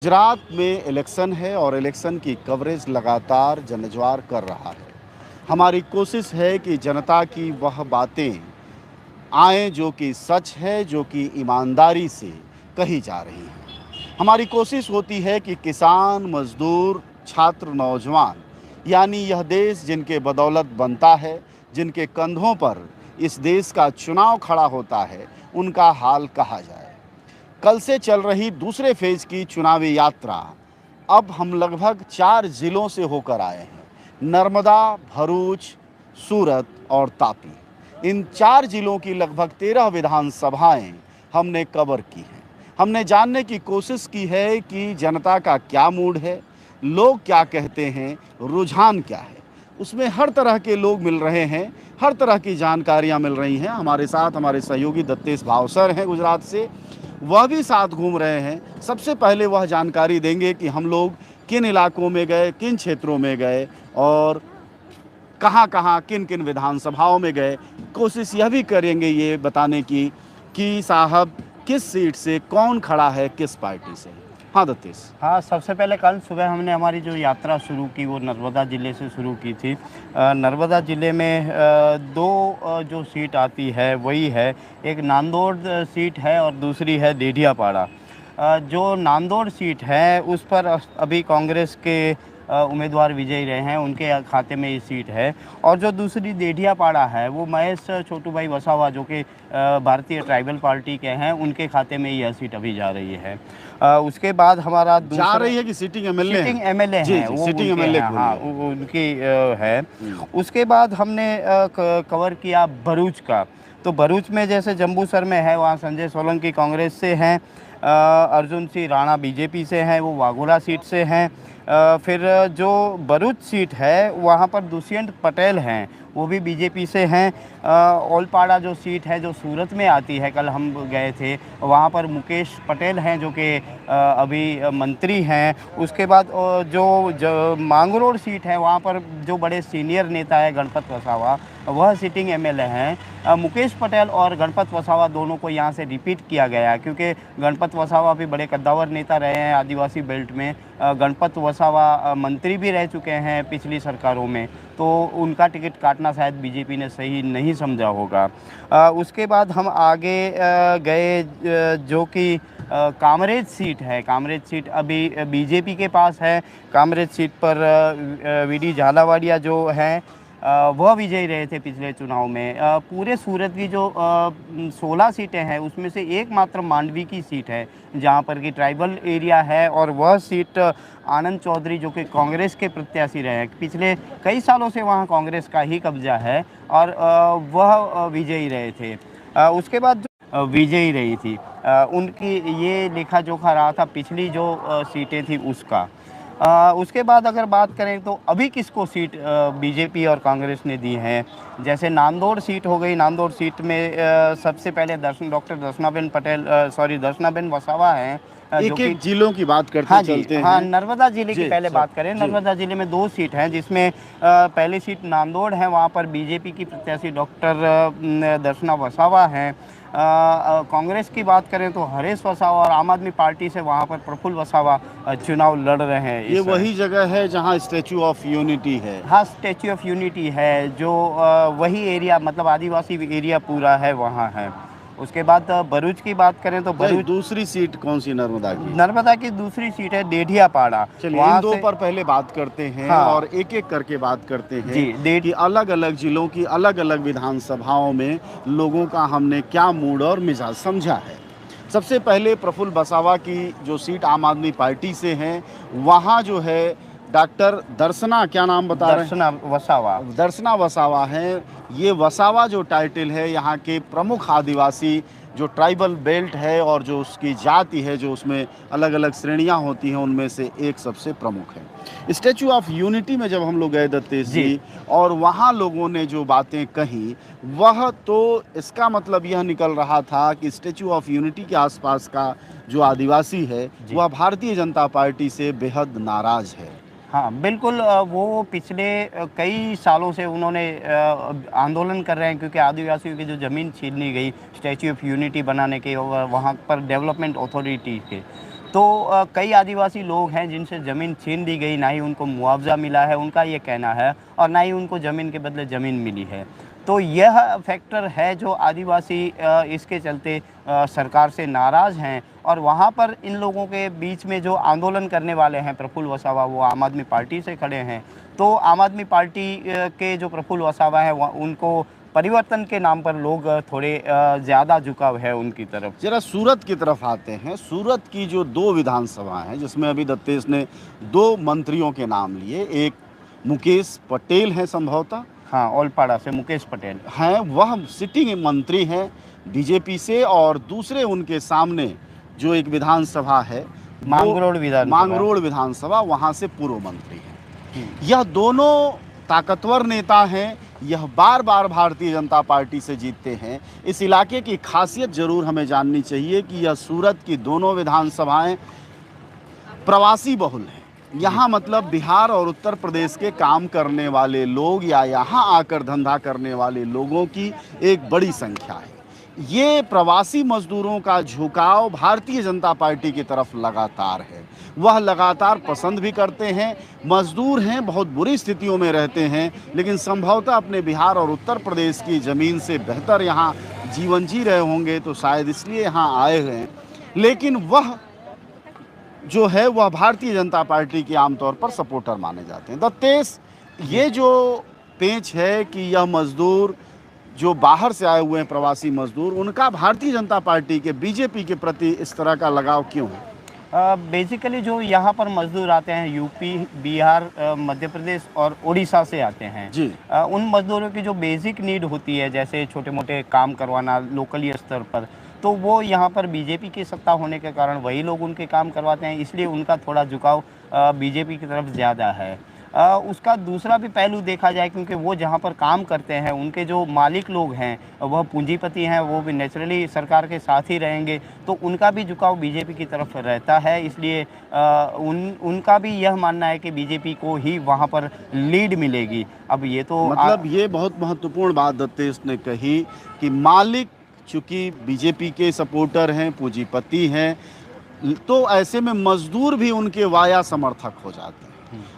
गुजरात में इलेक्शन है और इलेक्शन की कवरेज लगातार जनज्वार कर रहा है। हमारी कोशिश है कि जनता की वह बातें आएँ जो कि सच है, जो कि ईमानदारी से कही जा रही हैं। हमारी कोशिश होती है कि किसान, मज़दूर, छात्र, नौजवान यानी यह देश जिनके बदौलत बनता है, जिनके कंधों पर इस देश का चुनाव खड़ा होता है, उनका हाल कहा जाए। कल से चल रही दूसरे फेज की चुनावी यात्रा अब हम लगभग 4 जिलों से होकर आए हैं। नर्मदा, भरूच, सूरत और तापी। इन 4 जिलों की लगभग 13 विधानसभाएं हमने कवर की हैं। हमने जानने की कोशिश की है कि जनता का क्या मूड है, लोग क्या कहते हैं, रुझान क्या है। उसमें हर तरह के लोग मिल रहे हैं, हर तरह की जानकारियां मिल रही हैं। हमारे साथ हमारे सहयोगी दत्तेश भावसर हैं गुजरात से, वह भी साथ घूम रहे हैं। सबसे पहले वह जानकारी देंगे कि हम लोग किन इलाकों में गए, किन क्षेत्रों में गए और कहाँ-कहाँ, किन-किन विधानसभाओं में गए। कोशिश यह भी करेंगे ये बताने की कि साहब किस सीट से कौन खड़ा है, किस पार्टी से। हाँ दत्तेश। हाँ, सबसे पहले कल सुबह हमने हमारी जो यात्रा शुरू की वो नर्मदा ज़िले से शुरू की थी। नर्मदा ज़िले में दो जो सीट आती है वही है, एक नांदौड़ सीट है और दूसरी है देडियापाड़ा। जो नांदौड़ सीट है उस पर अभी कांग्रेस के उम्मीदवार विजयी रहे हैं, उनके खाते में ये सीट है। और जो दूसरी देडियापाड़ा है वो महेश छोटू भाई वसावा जो कि भारतीय ट्राइबल पार्टी के हैं, उनके खाते में यह सीट अभी जा रही है। उसके बाद हमारा जा दूसरा रही है कि सिटिंग एमएलए हैं? सिटिंग एमएलए जी, हैं, जी, वो सिटिंग उनके एमएलए हैं। हाँ, बोलिए। उनकी है। हुँ। उसके बाद हमने कवर किया भरूच का। तो भरूच में जैसे जंबूसर में है, वहाँ संजय सोलंकी कांग्रेस से हैं, अर्जुन सिंह राणा बीजेपी से हैं, वो वाघोला सीट से हैं। फिर जो भरूच सीट है वहाँ पर दुष्यंत पटेल हैं, वो भी बीजेपी से हैं। ओलपाड़ा जो सीट है जो सूरत में आती है, कल हम गए थे, वहाँ पर मुकेश पटेल हैं जो कि अभी मंत्री हैं। उसके बाद जो मांगरोळ सीट है वहाँ पर जो बड़े सीनियर नेता है गणपत वसावा, वह सिटिंग एमएलए हैं। मुकेश पटेल और गणपत वसावा दोनों को यहाँ से रिपीट किया गया है क्योंकि गणपत वसावा भी बड़े कद्दावर नेता रहे हैं आदिवासी बेल्ट में। गणपत वसावा मंत्री भी रह चुके हैं पिछली सरकारों में, तो उनका टिकट काटना शायद बीजेपी ने सही नहीं समझा होगा। उसके बाद हम आगे गए, जो कि कामरेज सीट है। कामरेज सीट अभी बीजेपी के पास है। कामरेज सीट पर वीडी झालावाड़िया जो हैं वह विजयी रहे थे पिछले चुनाव में। पूरे सूरत की जो 16 सीटें हैं उसमें से एकमात्र मांडवी की सीट है जहां पर कि ट्राइबल एरिया है, और वह सीट आनंद चौधरी जो कि कांग्रेस के प्रत्याशी रहे हैं, पिछले कई सालों से वहां कांग्रेस का ही कब्जा है, और वह विजयी रहे थे। उसके बाद जो विजयी रही थी, उनकी ये लेखा जोखा रहा था पिछली जो सीटें थी उसका। उसके बाद अगर बात करें तो अभी किसको सीट बीजेपी और कांग्रेस ने दी हैं, जैसे नांदौड़ सीट हो गई। नांदौड़ सीट में सबसे पहले डॉक्टर दर्शनाबेन वसावा हैं, जो कि एक-एक जिलों की बात हाँ करते जी, चलते हाँ, हैं। नर्मदा ज़िले की जी, पहले सब बात करें। जी। नर्मदा ज़िले में 2 सीट हैं जिसमें पहली सीट नांदौड़ है, वहाँ पर बीजेपी की प्रत्याशी डॉक्टर दर्शना वसावा हैं। कांग्रेस की बात करें तो हरेश वसावा, और आम आदमी पार्टी से वहाँ पर प्रफुल्ल वसावा चुनाव लड़ रहे हैं ये इस वही जगह है जहाँ स्टैच्यू ऑफ यूनिटी है। हाँ, स्टैच्यू ऑफ यूनिटी है, जो वही एरिया मतलब आदिवासी एरिया पूरा है वहाँ है। उसके बाद भरूच की बात करें तो नहीं, भरूच दूसरी सीट कौन सी नर्मदा की? नर्मदा की दूसरी सीट है देडियापाड़ा। चलिए इन वहाँ दो से पर पहले बात करते हैं हाँ और एक-एक करके बात करते हैं जी, डेढ़ कि अलग-अलग जिलों की अलग-अलग विधानसभाओं में लोगों का हमने क्या मूड और मिजाज समझा है। सबसे पहले प्रफुल्ल वसावा की जो सीट आम आदमी पार्टी से है, वहाँ जो है डॉक्टर दर्शना, क्या नाम बता रहे हैं? दर्शना वसावा। दर्शना वसावा हैं। ये वसावा जो टाइटल है यहाँ के प्रमुख आदिवासी जो ट्राइबल बेल्ट है और जो उसकी जाति है, जो उसमें अलग अलग श्रेणियाँ होती हैं, उनमें से एक सबसे प्रमुख है। स्टैचू ऑफ यूनिटी में जब हम लोग गए दत्तेश जी, और वहाँ लोगों ने जो बातें कही, वह तो इसका मतलब यह निकल रहा था कि स्टैचू ऑफ यूनिटी के आसपास का जो आदिवासी है वह भारतीय जनता पार्टी से बेहद नाराज है। हाँ, बिल्कुल। वो पिछले कई सालों से उन्होंने आंदोलन कर रहे हैं क्योंकि आदिवासियों की जो ज़मीन छीन ली गई स्टैच्यू ऑफ यूनिटी बनाने के और वहाँ पर डेवलपमेंट अथॉरिटी के, तो कई आदिवासी लोग हैं जिनसे ज़मीन छीन ली गई, ना ही उनको मुआवजा मिला है, उनका ये कहना है, और ना ही उनको ज़मीन के बदले ज़मीन मिली है। तो यह फैक्टर है जो आदिवासी इसके चलते सरकार से नाराज़ हैं, और वहाँ पर इन लोगों के बीच में जो आंदोलन करने वाले हैं प्रफुल्ल वसावा, वो आम आदमी पार्टी से खड़े हैं। तो आम आदमी पार्टी के जो प्रफुल्ल वसावा हैं, उनको परिवर्तन के नाम पर लोग थोड़े ज़्यादा झुकाव है उनकी तरफ। जरा सूरत की तरफ आते हैं। सूरत की जो 2 विधानसभा हैं, जिसमें अभी दत्तेश ने 2 मंत्रियों के नाम लिए, एक मुकेश पटेल हैं संभवतः, हाँ, ओलपाड़ा से मुकेश पटेल हैं, वह सिटिंग मंत्री हैं बीजेपी से, और दूसरे उनके सामने जो एक विधानसभा है, मांगरोड़ विधानसभा, वहाँ से पूर्व मंत्री हैं। यह दोनों ताकतवर नेता हैं, यह बार बार भारतीय जनता पार्टी से जीतते हैं। इस इलाके की खासियत जरूर हमें जाननी चाहिए कि यह सूरत की दोनों विधानसभाएं प्रवासी बहुल हैं। यहाँ मतलब बिहार और उत्तर प्रदेश के काम करने वाले लोग या यहाँ आकर धंधा करने वाले लोगों की एक बड़ी संख्या है। ये प्रवासी मजदूरों का झुकाव भारतीय जनता पार्टी की तरफ लगातार है। वह लगातार पसंद भी करते हैं। मजदूर हैं, बहुत बुरी स्थितियों में रहते हैं, लेकिन संभवतः अपने बिहार और उत्तर प्रदेश की ज़मीन से बेहतर यहाँ जीवन जी रहे होंगे, तो शायद इसलिए यहाँ आए हैं। लेकिन वह जो है वह भारतीय जनता पार्टी की आमतौर पर सपोर्टर माने जाते हैं। दत्तेश, ये जो पेंच है कि यह मजदूर जो बाहर से आए हुए हैं, प्रवासी मजदूर, उनका भारतीय जनता पार्टी के, बीजेपी के प्रति इस तरह का लगाव क्यों है? बेसिकली जो यहाँ पर मजदूर आते हैं यूपी, बिहार, मध्य प्रदेश और उड़ीसा से आते हैं जी। उन मजदूरों की जो बेसिक नीड होती है, जैसे छोटे मोटे काम करवाना लोकली स्तर पर, तो वो यहाँ पर बीजेपी की सत्ता होने के कारण वही लोग उनके काम करवाते हैं, इसलिए उनका थोड़ा झुकाव बीजेपी की तरफ ज़्यादा है। उसका दूसरा भी पहलू देखा जाए, क्योंकि वो जहाँ पर काम करते हैं उनके जो मालिक लोग हैं वह पूंजीपति हैं, वो भी नेचुरली सरकार के साथ ही रहेंगे, तो उनका भी झुकाव बीजेपी की तरफ रहता है। इसलिए उनका भी यह मानना है कि बीजेपी को ही वहाँ पर लीड मिलेगी। अब ये तो मतलब ये बहुत महत्वपूर्ण बात दत्तेश ने कही कि मालिक चूँकि बीजेपी के सपोर्टर हैं, पूंजीपति हैं, तो ऐसे में मजदूर भी उनके वाया समर्थक हो जाते हैं।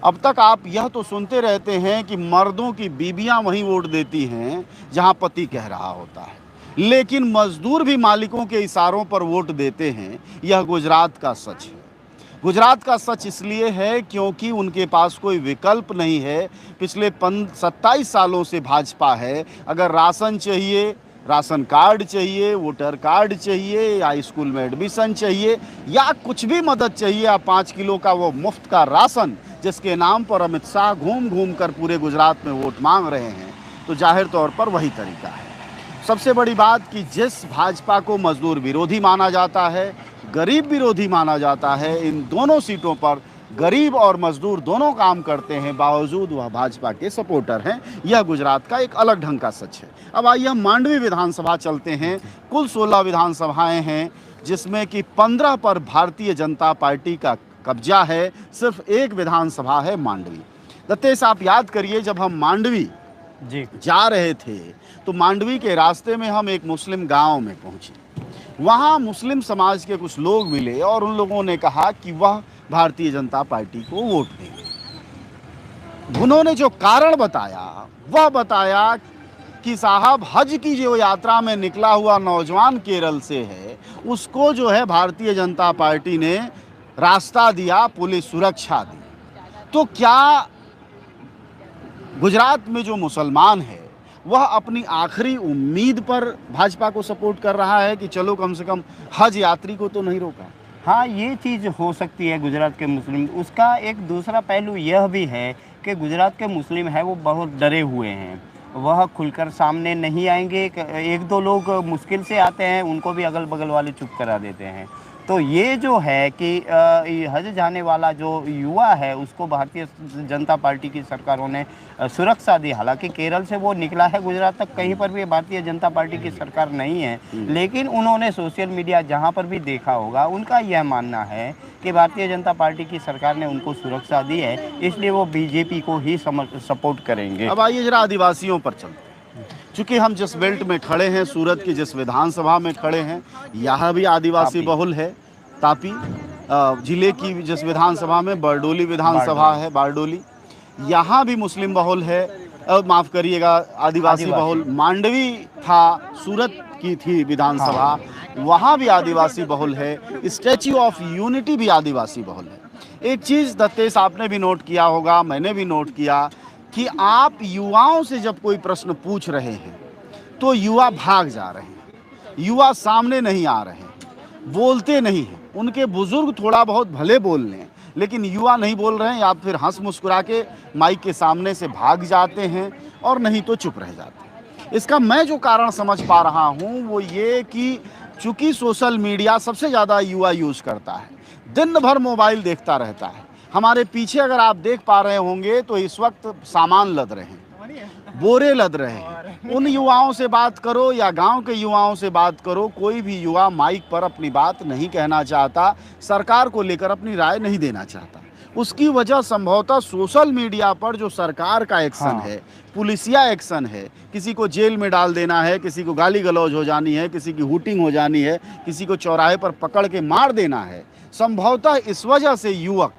अब तक आप यह तो सुनते रहते हैं कि मर्दों की बीबियां वहीं वोट देती हैं जहां पति कह रहा होता है, लेकिन मजदूर भी मालिकों के इशारों पर वोट देते हैं। यह गुजरात का सच है। गुजरात का सच इसलिए है क्योंकि उनके पास कोई विकल्प नहीं है। पिछले 27 सालों से भाजपा है। अगर राशन चाहिए, राशन कार्ड चाहिए, वोटर कार्ड चाहिए, या स्कूल में एडमिशन चाहिए, या कुछ भी मदद चाहिए, या 5 किलो का वो मुफ्त का राशन जिसके नाम पर अमित शाह घूम घूम कर पूरे गुजरात में वोट मांग रहे हैं, तो जाहिर तौर पर वही तरीका है। सबसे बड़ी बात कि जिस भाजपा को मजदूर विरोधी माना जाता है, गरीब विरोधी माना जाता है, इन दोनों सीटों पर गरीब और मजदूर दोनों काम करते हैं, बावजूद वह भाजपा के सपोर्टर हैं। यह गुजरात का एक अलग ढंग का सच है। अब आइए हम मांडवी विधानसभा चलते हैं। कुल 16 विधानसभाएं हैं, जिसमें कि 15 पर भारतीय जनता पार्टी का कब्जा है। सिर्फ एक विधानसभा है मांडवी। दत्तेश, आप याद करिए, जब हम मांडवी जी जा रहे थे तो मांडवी के रास्ते में हम एक मुस्लिम गांव में पहुंचे। वहां मुस्लिम समाज के कुछ लोग मिले और उन लोगों ने कहा कि वह भारतीय जनता पार्टी को वोट देंगे। उन्होंने जो कारण बताया, वह बताया कि साहब, हज की जो यात्रा में निकला हुआ नौजवान केरल से है, उसको जो है भारतीय जनता पार्टी ने रास्ता दिया, पुलिस सुरक्षा दी। तो क्या गुजरात में जो मुसलमान है वह अपनी आखिरी उम्मीद पर भाजपा को सपोर्ट कर रहा है कि चलो कम से कम हज यात्री को तो नहीं रोका? हाँ, ये चीज़ हो सकती है गुजरात के मुस्लिम। उसका एक दूसरा पहलू यह भी है कि गुजरात के मुस्लिम है वो बहुत डरे हुए हैं, वह खुलकर सामने नहीं आएंगे। एक दो लोग मुश्किल से आते हैं, उनको भी अगल बगल वाले चुप करा देते हैं। तो ये जो है कि हज जाने वाला जो युवा है उसको भारतीय जनता पार्टी की सरकारों ने सुरक्षा दी। हालांकि केरल से वो निकला है, गुजरात तक कहीं पर भी भारतीय जनता पार्टी की सरकार नहीं है, लेकिन उन्होंने सोशल मीडिया जहां पर भी देखा होगा, उनका यह मानना है कि भारतीय जनता पार्टी की सरकार ने उनको सुरक्षा दी है, इसलिए वो बीजेपी को ही सपोर्ट करेंगे। अब आइए जरा आदिवासियों पर चलते हैं। चूंकि हम जिस बेल्ट में खड़े हैं, सूरत की जिस विधानसभा में खड़े हैं, यहाँ भी आदिवासी बहुल है, तापी। जिले की जिस विधानसभा में बरडोली विधानसभा है, बारडोली, यहाँ भी मुस्लिम बहुल है, माफ़ करिएगा आदिवासी बहुल। मांडवी था, सूरत की थी विधानसभा, वहाँ भी आदिवासी बहुल है। स्टैच्यू ऑफ यूनिटी भी आदिवासी बहुल है। एक चीज़ दत्तेश आपने भी नोट किया होगा, मैंने भी नोट किया कि आप युवाओं से जब कोई प्रश्न पूछ रहे हैं तो युवा भाग जा रहे हैं, युवा सामने नहीं आ रहे हैं, बोलते नहीं हैं। उनके बुजुर्ग थोड़ा बहुत भले बोल लें, लेकिन युवा नहीं बोल रहे हैं, या फिर हंस मुस्कुरा के माइक के सामने से भाग जाते हैं और नहीं तो चुप रह जाते हैं। इसका मैं जो कारण समझ पा रहा हूँ वो ये कि चूंकि सोशल मीडिया सबसे ज़्यादा युवा यूज़ करता है, दिन भर मोबाइल देखता रहता है। हमारे पीछे अगर आप देख पा रहे होंगे तो इस वक्त सामान लद रहे हैं, बोरे लद रहे हैं। उन युवाओं से बात करो या गांव के युवाओं से बात करो, कोई भी युवा माइक पर अपनी बात नहीं कहना चाहता, सरकार को लेकर अपनी राय नहीं देना चाहता। उसकी वजह संभवतः सोशल मीडिया पर जो सरकार का एक्शन है, पुलिसिया एक्शन है, किसी को जेल में डाल देना है, किसी को गाली गलौज हो जानी है, किसी की हुटिंग हो जानी है, किसी को चौराहे पर पकड़ के मार देना है, संभवतः इस वजह से युवक,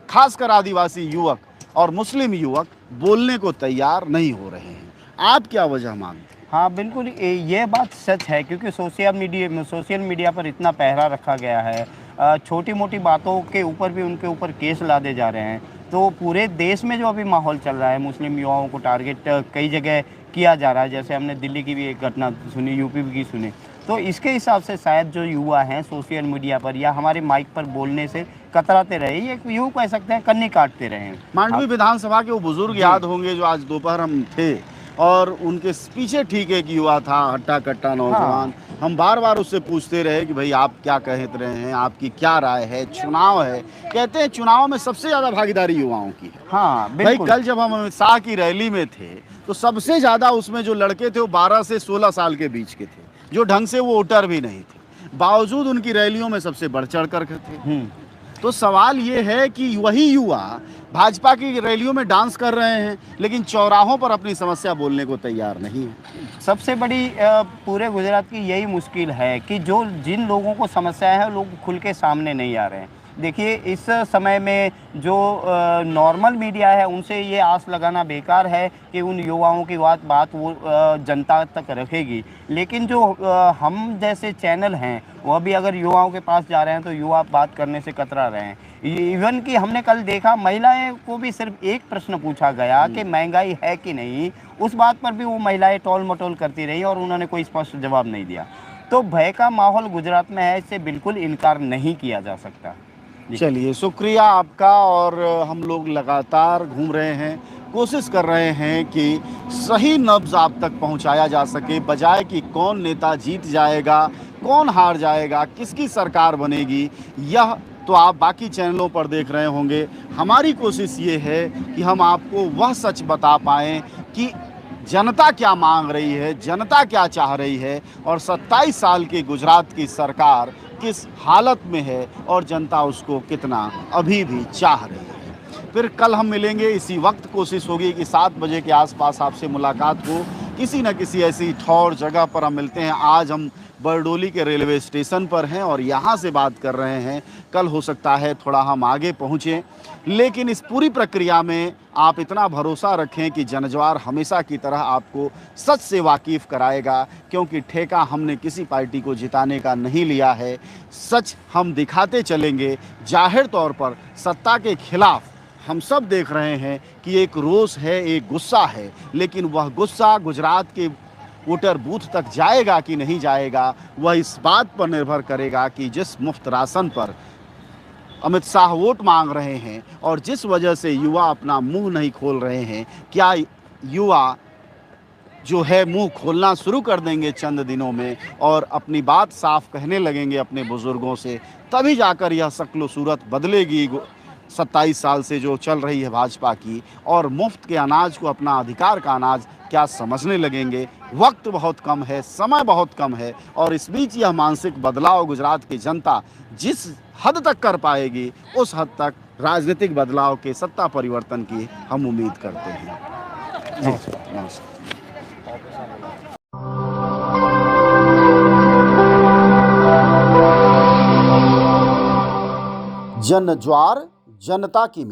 खासकर आदिवासी युवक और मुस्लिम युवक बोलने को तैयार नहीं हो रहे हैं। आप क्या वजह मानते हैं? हाँ बिल्कुल, ये बात सच है, क्योंकि सोशल मीडिया पर इतना पहरा रखा गया है, छोटी मोटी बातों के ऊपर भी उनके ऊपर केस लादे जा रहे हैं। तो पूरे देश में जो अभी माहौल चल रहा है, मुस्लिम युवाओं को टारगेट कई जगह किया जा रहा है। जैसे हमने दिल्ली की भी एक घटना सुनी, यूपी की सुनी। तो इसके हिसाब से शायद जो युवा हैं सोशल मीडिया पर या हमारे माइक पर बोलने से कतराते रहे, ये यूँ कह सकते हैं कन्नी काटते रहे। मांडवी विधानसभा के वो बुजुर्ग याद होंगे जो आज दोपहर हम थे, और उनके पीछे ठीक एक युवा था, हट्टा कट्टा नौजवान। हम बार बार उससे पूछते रहे कि भाई आप क्या कहते रहे हैं, आपकी क्या राय है, चुनाव है। कहते हैं चुनाव में सबसे ज़्यादा भागीदारी युवाओं की है। हाँ भाई, कल जब हम अमित शाह की रैली में थे तो सबसे ज़्यादा उसमें जो लड़के थे वो 12 से 16 साल के बीच के थे, जो ढंग से वो वोटर भी नहीं थे, बावजूद उनकी रैलियों में सबसे बढ़ चढ़ कर थे। तो सवाल ये है कि वही युवा भाजपा की रैलियों में डांस कर रहे हैं, लेकिन चौराहों पर अपनी समस्या बोलने को तैयार नहीं है। सबसे बड़ी पूरे गुजरात की यही मुश्किल है कि जिन लोगों को समस्या है, लोग खुल के सामने नहीं आ रहे हैं। देखिए, इस समय में जो नॉर्मल मीडिया है उनसे ये आस लगाना बेकार है कि उन युवाओं की बात वो जनता तक रखेगी। लेकिन जो हम जैसे चैनल हैं, वह भी अगर युवाओं के पास जा रहे हैं तो युवा बात करने से कतरा रहे हैं। इवन कि हमने कल देखा, महिलाएं को भी सिर्फ एक प्रश्न पूछा गया कि महंगाई है कि नहीं, उस बात पर भी वो महिलाएं टोल मटोल करती रही और उन्होंने कोई स्पष्ट जवाब नहीं दिया। तो भय का माहौल गुजरात में है, इससे बिल्कुल इनकार नहीं किया जा सकता। चलिए, शुक्रिया आपका। और हम लोग लगातार घूम रहे हैं, कोशिश कर रहे हैं कि सही नब्ज आप तक पहुंचाया जा सके, बजाय कि कौन नेता जीत जाएगा, कौन हार जाएगा, किसकी सरकार बनेगी, यह तो आप बाकी चैनलों पर देख रहे होंगे। हमारी कोशिश ये है कि हम आपको वह सच बता पाएँ कि जनता क्या मांग रही है, जनता क्या चाह रही है, और 27 साल की गुजरात की सरकार किस हालत में है और जनता उसको कितना अभी भी चाह रही है। फिर कल हम मिलेंगे इसी वक्त। कोशिश होगी कि 7 बजे के आसपास आपसे मुलाकात हो, किसी न किसी ऐसी ठौर जगह पर हम मिलते हैं। आज हम बरडोली के रेलवे स्टेशन पर हैं और यहाँ से बात कर रहे हैं। कल हो सकता है थोड़ा हम आगे पहुँचें, लेकिन इस पूरी प्रक्रिया में आप इतना भरोसा रखें कि जनज्वार हमेशा की तरह आपको सच से वाकिफ़ कराएगा, क्योंकि ठेका हमने किसी पार्टी को जिताने का नहीं लिया है। सच हम दिखाते चलेंगे। जाहिर तौर पर सत्ता के खिलाफ हम सब देख रहे हैं कि एक रोष है, एक गुस्सा है, लेकिन वह गुस्सा गुजरात के वोटर बूथ तक जाएगा कि नहीं जाएगा, वह इस बात पर निर्भर करेगा कि जिस मुफ्त राशन पर अमित शाह वोट मांग रहे हैं और जिस वजह से युवा अपना मुंह नहीं खोल रहे हैं, क्या युवा जो है मुंह खोलना शुरू कर देंगे चंद दिनों में और अपनी बात साफ कहने लगेंगे अपने बुजुर्गों से, तभी जाकर यह शक्ल सूरत बदलेगी 27 साल से जो चल रही है भाजपा की, और मुफ्त के अनाज को अपना अधिकार का अनाज क्या समझने लगेंगे। वक्त बहुत कम है, समय बहुत कम है, और इस बीच यह मानसिक बदलाव गुजरात की जनता जिस हद तक कर पाएगी, उस हद तक राजनीतिक बदलाव के, सत्ता परिवर्तन की हम उम्मीद करते हैं। नमस्कार। जन ज्वार जनता की